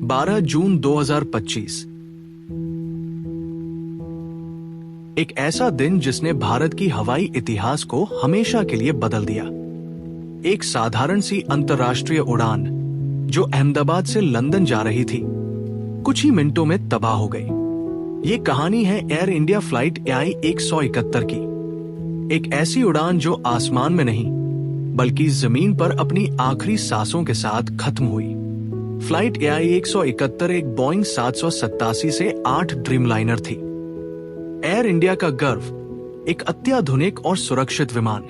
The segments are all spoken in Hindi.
12 जून 2025। एक ऐसा दिन जिसने भारत की हवाई इतिहास को हमेशा के लिए बदल दिया। एक साधारण सी अंतर्राष्ट्रीय उड़ान जो अहमदाबाद से लंदन जा रही थी, कुछ ही मिनटों में तबाह हो गई। ये कहानी है एयर इंडिया फ्लाइट AI 171 की। एक ऐसी उड़ान जो आसमान में नहीं बल्कि जमीन पर अपनी आखिरी सांसों के साथ खत्म हुई। फ्लाइट AI 171 एक बोइंग 787 से 8 ड्रीमलाइनर थी। एयर इंडिया का गर्व, एक अत्याधुनिक और सुरक्षित विमान।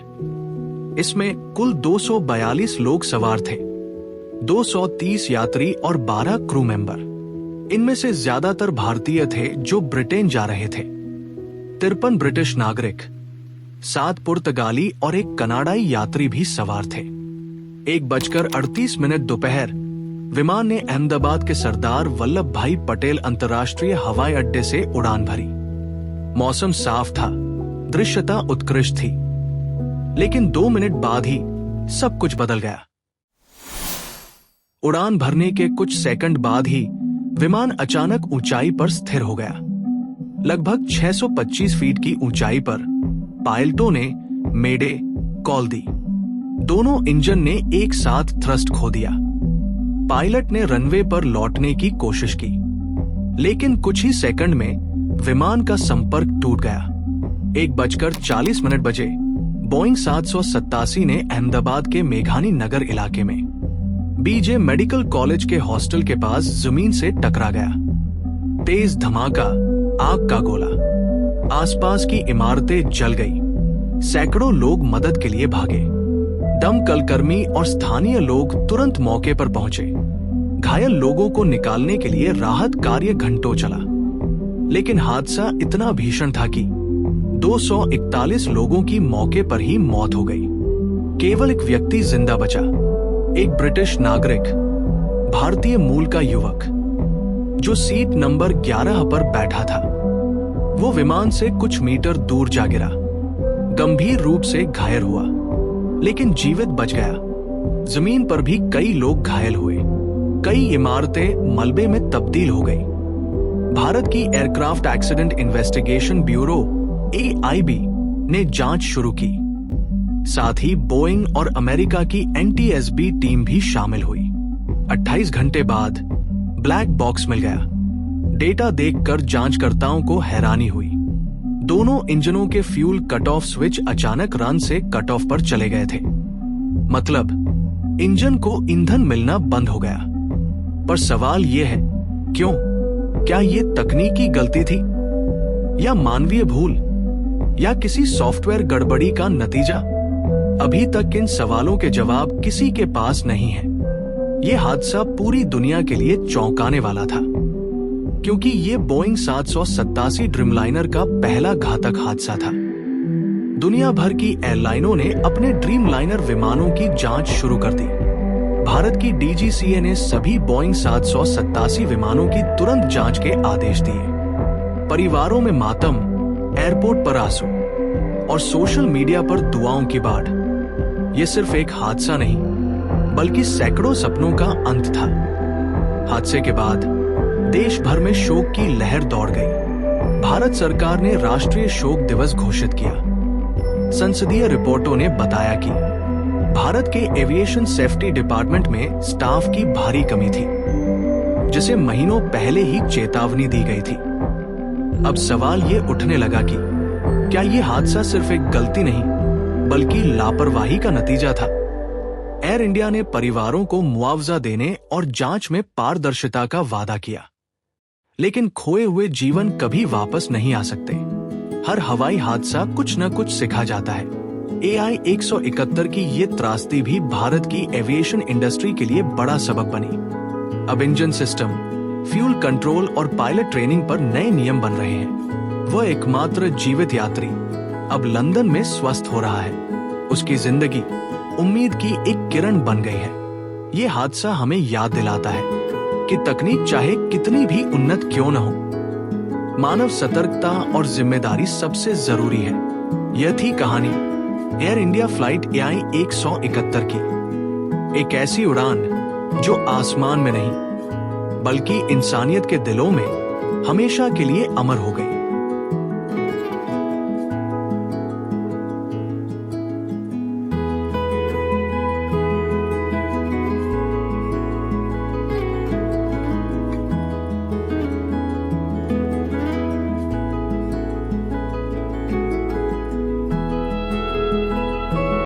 इसमें कुल 242 लोग सवार थे, 230 यात्री और 12 क्रू मेंबर। इनमें से ज्यादातर भारतीय थे जो ब्रिटेन जा रहे थे। 53 ब्रिटिश नागरिक, 7 पुर्तगाली और एक कनाडाई यात्री भी सवार थे। 1:38 दोपहर विमान ने अहमदाबाद के सरदार वल्लभ भाई पटेल अंतर्राष्ट्रीय हवाई अड्डे से उड़ान भरी। मौसम साफ था, दृश्यता उत्कृष्ट थी, लेकिन 2 मिनट बाद ही सब कुछ बदल गया। उड़ान भरने के कुछ सेकंड बाद ही विमान अचानक ऊंचाई पर स्थिर हो गया। लगभग 625 फीट की ऊंचाई पर पायलटों ने मेडे कॉल दी। दोनों इंजन ने एक साथ थ्रस्ट खो दिया। पायलट ने रनवे पर लौटने की कोशिश की, लेकिन कुछ ही सेकंड में विमान का संपर्क टूट गया। 1:40 बजे बोइंग 787 ने अहमदाबाद के मेघानी नगर इलाके में BJ मेडिकल कॉलेज के हॉस्टल के पास जमीन से टकरा गया। तेज धमाका, आग का गोला, आसपास की इमारतें जल गई। सैकड़ों लोग मदद के लिए भागे। दमकल कर्मी और स्थानीय लोग तुरंत मौके पर पहुंचे। घायल लोगों को निकालने के लिए राहत कार्य घंटों चला, लेकिन हादसा इतना भीषण था कि 241 लोगों की मौके पर ही मौत हो गई। केवल एक व्यक्ति जिंदा बचा, एक ब्रिटिश नागरिक, भारतीय मूल का युवक, जो सीट नंबर 11 पर बैठा था। वो विमान से कुछ मीटर दूर जा गिरा, गंभीर रूप से घायल हुआ, लेकिन जीवित बच गया। जमीन पर भी कई लोग घायल हुए। कई इमारतें मलबे में तब्दील हो गई। भारत की aircraft accident investigation bureau AIB ने जांच शुरू की। साथ ही बोइंग और अमेरिका की NTSB टीम भी शामिल हुई। 28 घंटे बाद ब्लैक बॉक्स मिल गया। डेटा देखकर जांचकर्ताओं को हैरानी हुई। दोनों इंजनों के फ्यूल कट ऑफ स्विच अचानक रन से कट ऑफ पर चले गए थे। मतलब इंजन को ईंधन मिलना बंद हो गया। पर सवाल यह है, क्यों? क्या ये तकनीकी गलती थी, या मानवीय भूल, या किसी सॉफ्टवेयर गड़बड़ी का नतीजा? अभी तक इन सवालों के जवाब किसी के पास नहीं है। यह हादसा पूरी दुनिया के लिए चौंकाने वाला था, क्योंकि ये बोइंग 787 ड्रीमलाइनर का पहला घातक हादसा था। दुनिया भर की एयरलाइनों ने अपने ड्रीमलाइनर विमानों की जांच शुरू कर दी। भारत की DGCA ने सभी बोइंग 787 विमानों की तुरंत जांच के आदेश दिए। परिवारों में मातम, एयरपोर्ट पर आंसू और सोशल मीडिया पर दुआओं की बाढ़। यह सिर्फ एक हादसा नहीं, बल्कि सैकड़ों सपनों का अंत था। हादसे के बाद देश भर में शोक की लहर दौड़ गई। भारत सरकार ने राष्ट्रीय शोक दिवस घोषित किया। संसदीय रिपोर्टों ने बताया कि भारत के एविएशन सेफ्टी डिपार्टमेंट में स्टाफ की भारी कमी थी, जिसे महीनों पहले ही चेतावनी दी गई थी। अब सवाल ये उठने लगा कि क्या ये हादसा सिर्फ एक गलती नहीं, बल्कि लापरवाही का नतीजा था? एयर इंडिया ने परिवारों को मुआवजा देने और जांच में पारदर्शिता का वादा किया, लेकिन खोए हुए जीवन कभी वापस नहीं आ सकते। हर हवाई हादसा कुछ न कुछ सिखा जाता है। AI 171 की ये त्रासदी भी भारत की एविएशन इंडस्ट्री के लिए बड़ा सबक बनी। अब इंजन सिस्टम, फ्यूल कंट्रोल और पायलट ट्रेनिंग पर नए नियम बन रहे हैं। वह एकमात्र जीवित यात्री अब लंदन में स्वस्थ हो रहा है। उसकी जिंदगी उम्मीद की एक किरण बन गई है। ये हादसा हमें याद दिलाता है कि तकनीक चाहे कितनी भी उन्नत क्यों न हो, मानव सतर्कता और जिम्मेदारी सबसे जरूरी है। यह थी कहानी एयर इंडिया फ्लाइट AI 171 की। एक ऐसी उड़ान जो आसमान में नहीं बल्कि इंसानियत के दिलों में हमेशा के लिए अमर हो गई।